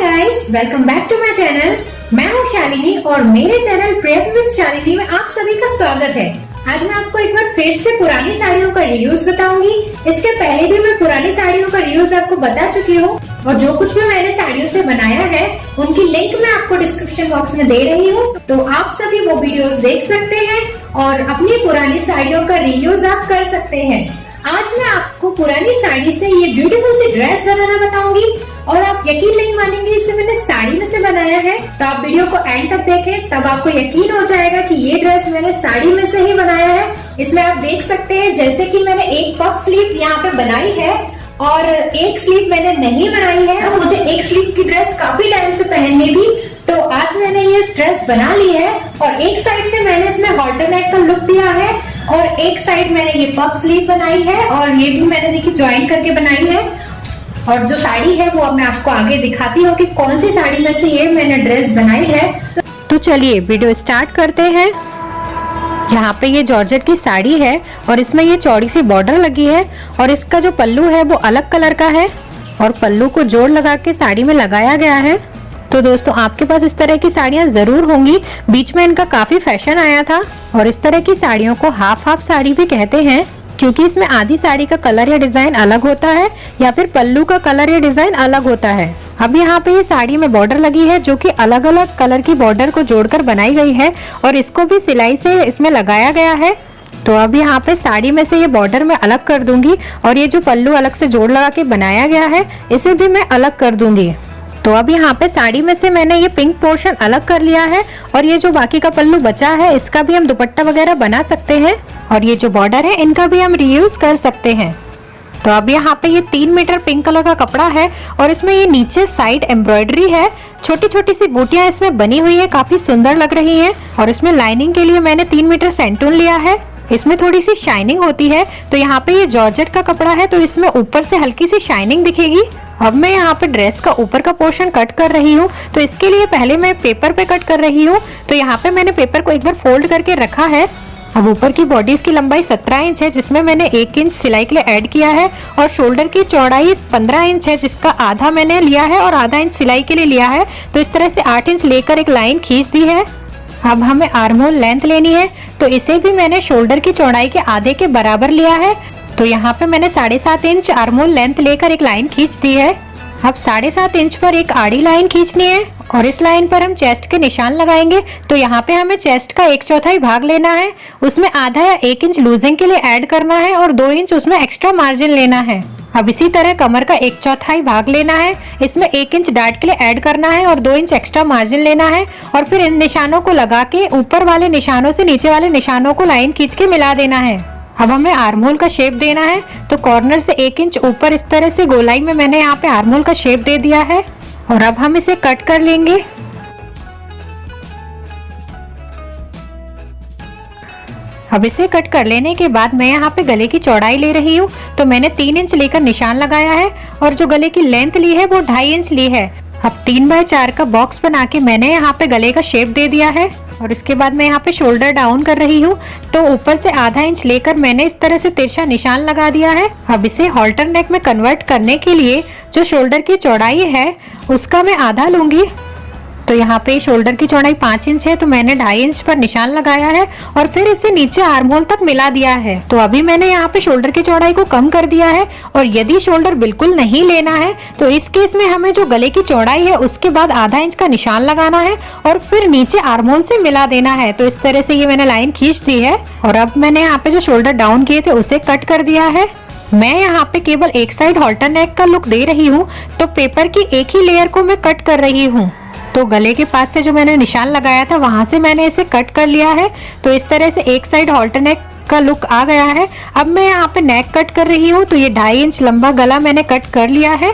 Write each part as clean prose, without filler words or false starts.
Guys, welcome back to my channel. मैं हूँ शालिनी और मेरे चैनल प्रयत्न विद शालिनी में आप सभी का स्वागत है। आज मैं आपको एक बार फिर से पुरानी साड़ियों का रिव्यूज बताऊंगी। इसके पहले भी मैं पुरानी साड़ियों का रिव्यूज आपको बता चुकी हूँ और जो कुछ भी मैंने साड़ियों से बनाया है उनकी लिंक मैं आपको डिस्क्रिप्शन बॉक्स में दे रही हूँ, तो आप सभी वो वीडियोस देख सकते हैं और अपनी पुरानी साड़ियों का रिव्यूज आप कर सकते हैं। आज मैं आपको पुरानी साड़ी से ये ब्यूटीफुल सी ड्रेस बनाना बताऊंगी और आप यकीन नहीं मानेंगे, इसे मैंने साड़ी में से बनाया है। तो आप वीडियो को एंड तक देखें, तब आपको यकीन हो जाएगा कि ये ड्रेस मैंने साड़ी में से ही बनाया है। इसमें आप देख सकते हैं जैसे कि मैंने एक पफ स्लीव यहाँ पे बनाई है और एक स्लीव मैंने नहीं बनाई है। और मुझे एक स्लीव की ड्रेस काफी टाइम से पहननी थी, तो आज मैंने ये ड्रेस बना ली है। और एक साइड से मैंने इसमें हॉल्टर नेक का लुक दिया है और एक साइड मैंने ये पफ स्लीव बनाई है और ये भी मैंने देखिए ज्वाइन करके बनाई है। और जो साड़ी है वो अब मैं आपको आगे दिखाती हूँ कि कौन सी साड़ी में से ये मैंने ड्रेस बनाई है। तो चलिए वीडियो स्टार्ट करते हैं। यहाँ पे ये जॉर्जेट की साड़ी है और इसमें ये चौड़ी सी बॉर्डर लगी है और इसका जो पल्लू है वो अलग कलर का है और पल्लू को जोड़ लगा के साड़ी में लगाया गया है। तो दोस्तों आपके पास इस तरह की साड़ियाँ जरूर होंगी, बीच में इनका काफी फैशन आया था। और इस तरह की साड़ियों को हाफ हाफ साड़ी भी कहते हैं, क्योंकि इसमें आधी साड़ी का कलर या डिजाइन अलग होता है या फिर पल्लू का कलर या डिजाइन अलग होता है। अब यहाँ पे ये साड़ी में बॉर्डर लगी है जो कि अलग अलग कलर की बॉर्डर को जोड़कर बनाई गई है और इसको भी सिलाई से इसमें लगाया गया है। तो अब यहाँ पे साड़ी में से ये बॉर्डर मैं अलग कर दूंगी और ये जो पल्लू अलग से जोड़ लगा के बनाया गया है इसे भी मैं अलग कर दूंगी। तो अब यहाँ पे साड़ी में से मैंने ये पिंक पोर्शन अलग कर लिया है और ये जो बाकी का पल्लू बचा है इसका भी हम दुपट्टा वगैरह बना सकते हैं और ये जो बॉर्डर है इनका भी हम रीयूज कर सकते हैं। तो अब यहाँ पे ये 3 मीटर पिंक कलर का कपड़ा है और इसमें ये नीचे साइड एम्ब्रॉयडरी है, छोटी छोटी सी बूटियां इसमें बनी हुई है, काफी सुंदर लग रही है। और इसमें लाइनिंग के लिए मैंने 3 मीटर सेंटून लिया है, इसमें थोड़ी सी शाइनिंग होती है। तो यहाँ पे ये जॉर्जेट का कपड़ा है तो इसमें ऊपर से हल्की सी शाइनिंग दिखेगी। अब मैं यहाँ पे ड्रेस का ऊपर का पोर्शन कट कर रही हूँ, तो इसके लिए पहले मैं पेपर पे कट कर रही हूँ। तो यहाँ पे मैंने पेपर को एक बार फोल्ड करके रखा है। अब ऊपर की बॉडीज की लंबाई 17 इंच है जिसमें मैंने 1 इंच सिलाई के लिए ऐड किया है और शोल्डर की चौड़ाई 15 इंच है जिसका आधा मैंने लिया है और आधा इंच सिलाई के लिए लिया है। तो इस तरह से 8 इंच लेकर एक लाइन खींच दी है। अब हमें आर्म होल लेंथ लेनी है, तो इसे भी मैंने शोल्डर की चौड़ाई के आधे के बराबर लिया है। तो यहाँ पे मैंने 7.5 इंच आर्म होल लेंथ लेकर एक लाइन खींच दी है। अब 7.5 इंच पर एक आड़ी लाइन खींचनी है और इस लाइन पर हम चेस्ट के निशान लगाएंगे। तो यहाँ पे हमें चेस्ट का 1/4 भाग लेना है, उसमें आधा या 1 इंच लूजिंग के लिए ऐड करना है और 2 इंच उसमें एक्स्ट्रा मार्जिन लेना है। अब इसी तरह कमर का 1/4 भाग लेना है, इसमें 1 इंच डार्ट के लिए ऐड करना है और 2 इंच एक्स्ट्रा मार्जिन लेना है और फिर इन निशानों को लगा के ऊपर वाले निशानों से नीचे वाले निशानों को लाइन खींच के मिला देना है। अब हमें आर्म होल का शेप देना है, तो कॉर्नर से 1 इंच ऊपर इस तरह से गोलाई में मैंने यहाँ पे आर्म होल का शेप दे दिया है और अब हम इसे कट कर लेंगे। अब इसे कट कर लेने के बाद मैं यहाँ पे गले की चौड़ाई ले रही हूँ, तो मैंने 3 इंच लेकर निशान लगाया है और जो गले की लेंथ ली है वो 2.5 इंच ली है। अब 3x4 का बॉक्स बना के मैंने यहाँ पे गले का शेप दे दिया है और इसके बाद मैं यहाँ पे शोल्डर डाउन कर रही हूँ, तो ऊपर से आधा इंच लेकर मैंने इस तरह से तिरछा निशान लगा दिया है। अब इसे हॉल्टर नेक में कन्वर्ट करने के लिए जो शोल्डर की चौड़ाई है उसका मैं आधा लूंगी। तो यहाँ पे शोल्डर की चौड़ाई 5 इंच है, तो मैंने 2.5 इंच पर निशान लगाया है और फिर इसे नीचे आर्म होल तक मिला दिया है। तो अभी मैंने यहाँ पे शोल्डर की चौड़ाई को कम कर दिया है और यदि शोल्डर बिल्कुल नहीं लेना है तो इस केस में हमें जो गले की चौड़ाई है उसके बाद आधा इंच का निशान लगाना है और फिर नीचे आर्म होल से मिला देना है। तो इस तरह से ये मैंने लाइन खींच दी है और अब मैंने यहाँ पे जो शोल्डर डाउन किए थे उसे कट कर दिया है। मैं यहाँ पे केवल एक साइड हॉल्टर नेक का लुक दे रही हूँ, तो पेपर की एक ही लेयर को मैं कट कर रही हूँ। तो गले के पास से जो मैंने निशान लगाया था वहां से मैंने इसे कट कर लिया है। तो इस तरह से एक साइड हॉल्टर नेक का लुक आ गया है। अब मैं यहाँ पे नेक कट कर रही हूँ, तो ये 2.5 इंच लंबा गला मैंने कट कर लिया है।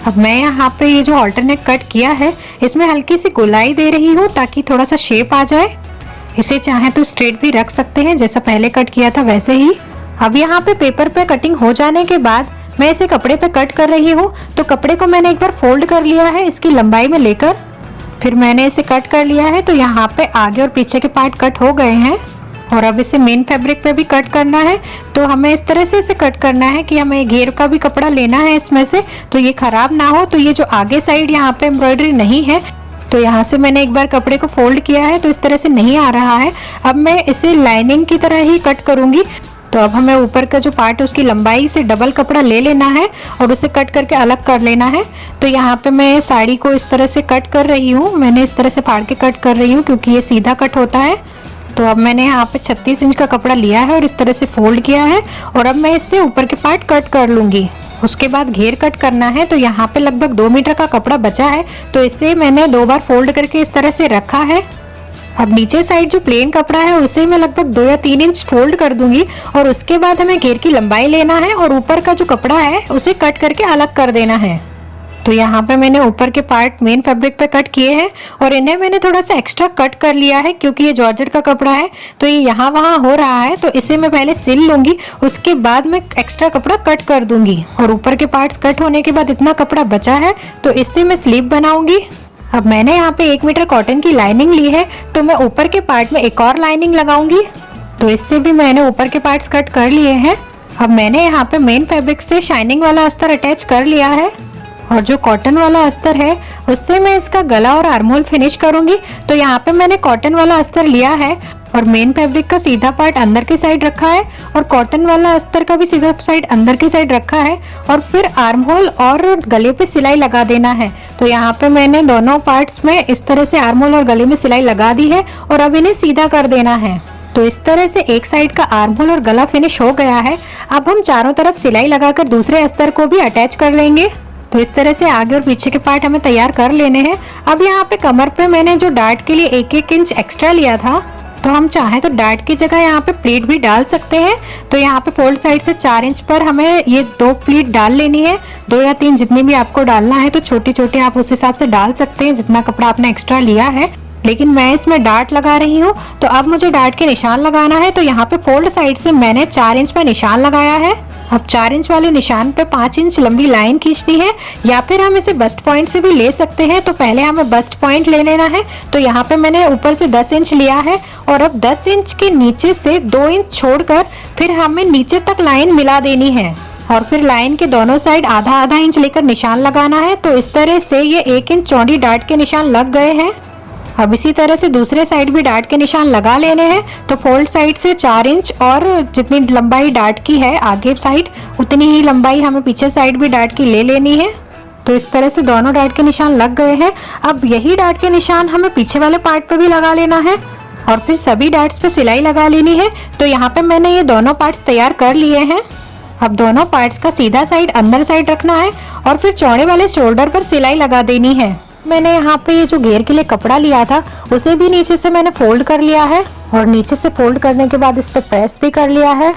अब मैं यहाँ पे ये जो हॉल्टर नेक कट किया है इसमें हल्की सी गोलाई दे रही हूँ ताकि थोड़ा सा शेप आ जाए। इसे चाहे तो स्ट्रेट भी रख सकते हैं जैसा पहले कट किया था वैसे ही। अब यहाँ पे पेपर पे कटिंग हो जाने के बाद मैं इसे कपड़े पे कट कर रही हूँ। तो कपड़े को मैंने एक बार फोल्ड कर लिया है इसकी लंबाई में लेकर, फिर मैंने इसे कट कर लिया है। तो यहाँ पे आगे और पीछे के पार्ट कट हो गए हैं और अब इसे मेन फैब्रिक पे भी कट करना है। तो हमें इस तरह से इसे कट करना है कि हमें घेर का भी कपड़ा लेना है इसमें से, तो ये खराब ना हो। तो ये जो आगे साइड यहाँ पे एम्ब्रॉयडरी नहीं है, तो यहाँ से मैंने एक बार कपड़े को फोल्ड किया है तो इस तरह से नहीं आ रहा है। अब मैं इसे लाइनिंग की तरह ही कट करूंगी। तो अब हमें ऊपर का जो पार्ट है उसकी लंबाई से डबल कपड़ा ले लेना है और उसे कट करके अलग कर लेना है। तो यहाँ पे मैं साड़ी को इस तरह से कट कर रही हूँ, मैंने इस तरह से फाड़ के कट कर रही हूँ क्योंकि ये सीधा कट होता है। तो अब मैंने यहाँ पे 36 इंच का कपड़ा लिया है और इस तरह से फोल्ड किया है और अब मैं इससे ऊपर के पार्ट कट कर लूंगी। उसके बाद घेर कट करना है। तो यहाँ पे लगभग 2 मीटर का कपड़ा बचा है, तो इसे मैंने 2 बार फोल्ड करके इस तरह से रखा है। अब नीचे साइड जो प्लेन कपड़ा है उसे मैं लगभग 2 या 3 इंच फोल्ड कर दूंगी और उसके बाद हमें घेर की लंबाई लेना है और ऊपर का जो कपड़ा है उसे कट करके अलग कर देना है। तो यहाँ पे मैंने ऊपर के पार्ट मेन फैब्रिक पे कट किए हैं और इन्हें मैंने थोड़ा सा एक्स्ट्रा कट कर लिया है क्योंकि ये जॉर्जेट का कपड़ा है, तो ये यहाँ वहाँ हो रहा है। तो इसे मैं पहले सिल लूंगी, उसके बाद मैं एक्स्ट्रा कपड़ा कट कर दूंगी। और ऊपर के पार्ट्स कट होने के बाद इतना कपड़ा बचा है तो इससे मैं स्लीव बनाऊंगी। अब मैंने यहाँ पे 1 मीटर कॉटन की लाइनिंग ली है, तो मैं ऊपर के पार्ट में एक और लाइनिंग लगाऊंगी। तो इससे भी मैंने ऊपर के पार्ट्स कट कर लिए हैं। अब मैंने यहाँ पे मेन फैब्रिक से शाइनिंग वाला अस्तर अटैच कर लिया है और जो कॉटन वाला अस्तर है उससे मैं इसका गला और आर्महोल फिनिश करूंगी। तो यहाँ पे मैंने कॉटन वाला अस्तर लिया है और मेन फैब्रिक का सीधा पार्ट अंदर की साइड रखा है और कॉटन वाला अस्तर का भी सीधा साइड अंदर की साइड रखा है और फिर आर्महोल और गले पे सिलाई लगा देना है। तो यहाँ पे मैंने दोनों पार्ट्स में इस तरह से आर्महोल और गले में सिलाई लगा दी है और अब इन्हें सीधा कर देना है। तो इस तरह से एक साइड का आर्महोल और गला फिनिश हो गया है। अब हम चारों तरफ सिलाई लगाकर दूसरे अस्तर को भी अटैच कर लेंगे। तो इस तरह से आगे और पीछे के पार्ट हमें तैयार कर लेने हैं। अब यहाँ पे कमर पे मैंने जो डार्ट के लिए 1-1 इंच एक्स्ट्रा लिया था, तो हम चाहें तो डार्ट की जगह यहाँ पे प्लीट भी डाल सकते हैं। तो यहाँ पे फोल्ड साइड से 4 इंच पर हमें ये 2 प्लीट डाल लेनी है, 2 या 3 जितनी भी आपको डालना है। तो छोटी छोटी आप उस हिसाब से डाल सकते हैं जितना कपड़ा आपने एक्स्ट्रा लिया है, लेकिन मैं इसमें डार्ट लगा रही हूँ। तो अब मुझे डार्ट के निशान लगाना है। तो यहाँ पे फोल्ड साइड से मैंने 4 इंच पर निशान लगाया है। अब 4 इंच वाले निशान पे 5 इंच लंबी लाइन खींचनी है, या फिर हम इसे बस्ट पॉइंट से भी ले सकते हैं। तो पहले हमें बस्ट पॉइंट ले लेना है। तो यहाँ पे मैंने ऊपर से 10 इंच लिया है और अब 10 इंच के नीचे से 2 इंच छोड़कर फिर हमें नीचे तक लाइन मिला देनी है और फिर लाइन के दोनों साइड आधा इंच लेकर निशान लगाना है। तो इस तरह से ये 1 इंच चौड़ी डार्ट के निशान लग गए हैं। अब इसी तरह से दूसरे साइड भी डार्ट के निशान लगा लेने हैं। तो फोल्ड साइड से 4 इंच और जितनी लंबाई डार्ट की है आगे साइड उतनी ही लंबाई हमें पीछे साइड भी डार्ट की ले लेनी है। तो इस तरह से दोनों डार्ट के निशान लग गए हैं। अब यही डार्ट के निशान हमें पीछे वाले पार्ट पर भी लगा लेना है और फिर सभी डार्ट्स पे सिलाई लगा लेनी है। तो यहाँ पे मैंने ये दोनों पार्ट्स तैयार कर लिए हैं। अब दोनों पार्ट्स का सीधा साइड अंदर साइड रखना है और फिर चौड़े वाले शोल्डर पर सिलाई लगा देनी है। मैंने यहाँ पे ये जो घेर के लिए कपड़ा लिया था उसे भी नीचे से मैंने फोल्ड कर लिया है और नीचे से फोल्ड करने के बाद इस पे प्रेस भी कर लिया है।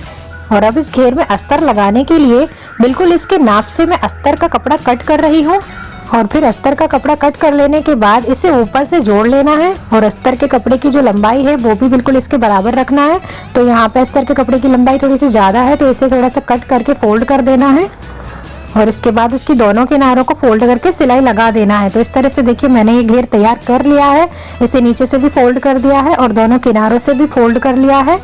और अब इस घेर में अस्तर लगाने के लिए बिल्कुल इसके नाप से मैं अस्तर का कपड़ा कट कर रही हूँ और फिर अस्तर का कपड़ा कट कर लेने के बाद इसे ऊपर से जोड़ लेना है और अस्तर के कपड़े की जो लंबाई है वो भी बिल्कुल इसके बराबर रखना है। तो यहाँ पे अस्तर के कपड़े की लंबाई थोड़ी सी ज्यादा है, तो इसे थोड़ा सा कट करके फोल्ड कर देना है और इसके बाद इसकी दोनों किनारों को फोल्ड करके सिलाई लगा देना है। तो इस तरह से देखिए मैंने ये घेर तैयार कर लिया है। इसे नीचे से भी फोल्ड कर दिया है और दोनों किनारों से भी फोल्ड कर लिया है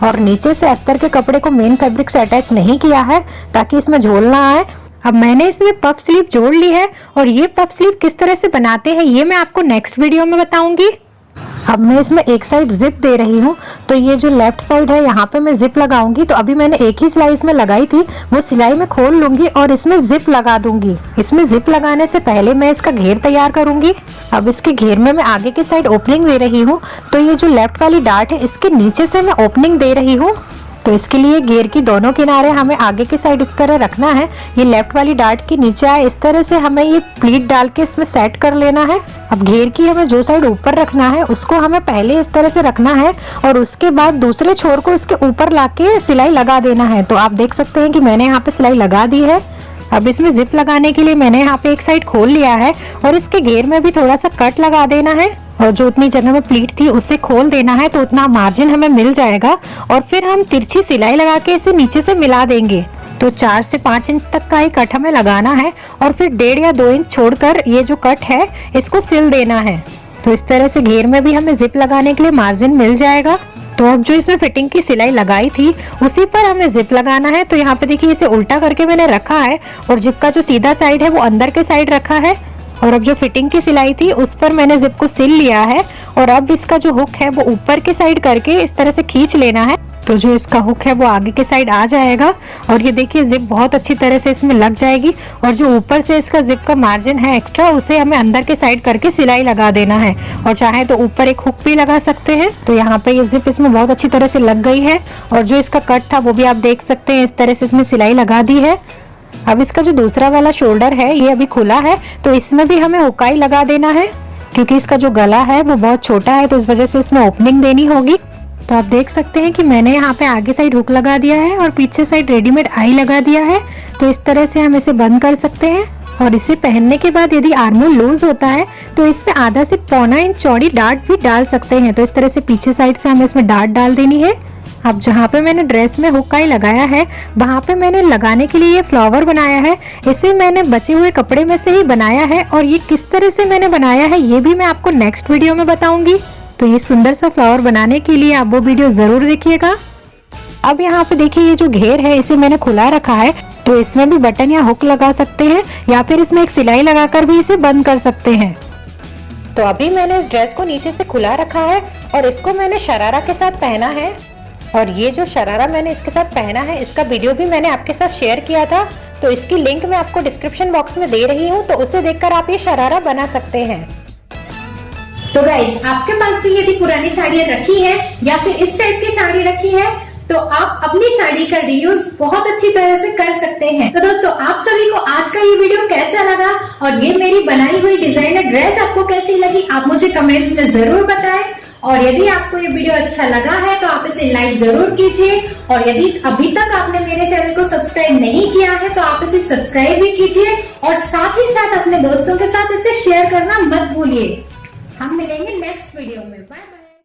और नीचे से अस्तर के कपड़े को मेन फैब्रिक से अटैच नहीं किया है ताकि इसमें झोल ना आए। अब मैंने इसमें पफ स्लीव जोड़ ली है और ये पफ स्लीव किस तरह से बनाते हैं ये मैं आपको नेक्स्ट वीडियो में बताऊंगी। अब मैं इसमें एक साइड जिप दे रही हूँ। तो ये जो लेफ्ट साइड है यहाँ पे मैं जिप लगाऊंगी। तो अभी मैंने एक ही सिलाई इसमें लगाई थी, वो सिलाई मैं खोल लूंगी और इसमें जिप लगा दूंगी। इसमें जिप लगाने से पहले मैं इसका घेर तैयार करूंगी। अब इसके घेर में मैं आगे की साइड ओपनिंग दे रही हूँ। तो ये जो लेफ्ट वाली डार्ट है इसके नीचे से मैं ओपनिंग दे रही हूँ। तो इसके लिए घेर की दोनों किनारे हमें आगे की साइड इस तरह रखना है, ये लेफ्ट वाली डार्ट के नीचे आए इस तरह से हमें ये प्लीट डाल के इसमें सेट कर लेना है। अब घेर की हमें जो साइड ऊपर रखना है उसको हमें पहले इस तरह से रखना है और उसके बाद दूसरे छोर को इसके ऊपर लाके सिलाई लगा देना है। तो आप देख सकते हैं कि मैंने यहाँ पे सिलाई लगा दी है। अब इसमें जिप लगाने के लिए मैंने यहाँ पे एक साइड खोल लिया है और इसके घेर में भी थोड़ा सा कट लगा देना है और जो उतनी जगह में प्लीट थी उससे खोल देना है, तो उतना मार्जिन हमें मिल जाएगा। और फिर हम तिरछी सिलाई लगा के इसे नीचे से मिला देंगे। तो 4 से 5 इंच तक का ही कट हमें लगाना है और फिर 1.5 या 2 इंच छोड़कर ये जो कट है इसको सिल देना है। तो इस तरह से घेर में भी हमें जिप लगाने के लिए मार्जिन मिल जाएगा। तो अब जो इसमें फिटिंग की सिलाई लगाई थी उसी पर हमें जिप लगाना है। तो यहाँ पे देखिए इसे उल्टा करके मैंने रखा है और जिप का जो सीधा साइड है वो अंदर के साइड रखा है। और अब जो फिटिंग की सिलाई थी उस पर मैंने जिप को सिल लिया है और अब इसका जो हुक है वो ऊपर के साइड करके इस तरह से खींच लेना है। तो जो इसका हुक है वो आगे के साइड आ जाएगा और ये देखिए जिप बहुत अच्छी तरह से इसमें लग जाएगी। और जो ऊपर से इसका जिप का मार्जिन है एक्स्ट्रा उसे हमें अंदर के साइड करके सिलाई लगा देना है और चाहे तो ऊपर एक हुक भी लगा सकते हैं। तो यहाँ पे ये जिप इसमें बहुत अच्छी तरह से लग गई है और जो इसका कट था वो भी आप देख सकते हैं, इस तरह से इसमें सिलाई लगा दी है। अब इसका जो दूसरा वाला शोल्डर है ये अभी खुला है तो इसमें भी हमें हुकाई लगा देना है क्योंकि इसका जो गला है वो बहुत छोटा है तो इस वजह से इसमें ओपनिंग देनी होगी। तो आप देख सकते हैं कि मैंने यहाँ पे आगे साइड हुक लगा दिया है और पीछे साइड रेडीमेड आई लगा दिया है। तो इस तरह से हम इसे बंद कर सकते हैं और इसे पहनने के बाद यदि आर्मोल लूज होता है तो इसमें आधा से पौना इंच चौड़ी डार्ट भी डाल सकते हैं। तो इस तरह से पीछे साइड से हमें इसमें डार्ट डाल देनी है। अब जहाँ पे मैंने ड्रेस में हुकाई लगाया है वहाँ पे मैंने लगाने के लिए ये फ्लावर बनाया है। इसे मैंने बचे हुए कपड़े में से ही बनाया है और ये किस तरह से मैंने बनाया है ये भी मैं आपको नेक्स्ट वीडियो में बताऊंगी। तो ये सुंदर सा फ्लावर बनाने के लिए आप वो वीडियो जरूर देखिएगा। अब यहाँ पे देखिए ये जो घेर है इसे मैंने खुला रखा है तो इसमें भी बटन या हुक लगा सकते हैं या फिर इसमें एक सिलाई लगाकर भी इसे बंद कर सकते हैं। तो अभी मैंने इस ड्रेस को नीचे से खुला रखा है और इसको मैंने शरारा के साथ पहना है और ये जो शरारा मैंने इसके साथ पहना है इसका वीडियो भी मैंने आपके साथ शेयर किया था तो इसकी लिंक मैं आपको डिस्क्रिप्शन बॉक्स में दे रही हूँ तो उसे देखकर आप ये शरारा बना सकते हैं। तो गाइस आपके पास भी यदि पुरानी साड़ियाँ रखी है या फिर इस टाइप की साड़ी रखी है तो आप अपनी साड़ी का रीयूज बहुत अच्छी तरह से कर सकते हैं। तो दोस्तों आप सभी को आज का ये वीडियो कैसा लगा और ये मेरी बनाई हुई डिजाइनर ड्रेस आपको कैसी लगी आप मुझे कमेंट्स में जरूर बताएं। और यदि आपको ये वीडियो अच्छा लगा है तो आप इसे लाइक जरूर कीजिए और यदि अभी तक आपने मेरे चैनल को सब्सक्राइब नहीं किया है तो आप इसे सब्सक्राइब भी कीजिए और साथ ही साथ अपने दोस्तों के साथ इसे शेयर करना मत भूलिए। हम मिलेंगे नेक्स्ट वीडियो में। Bye bye.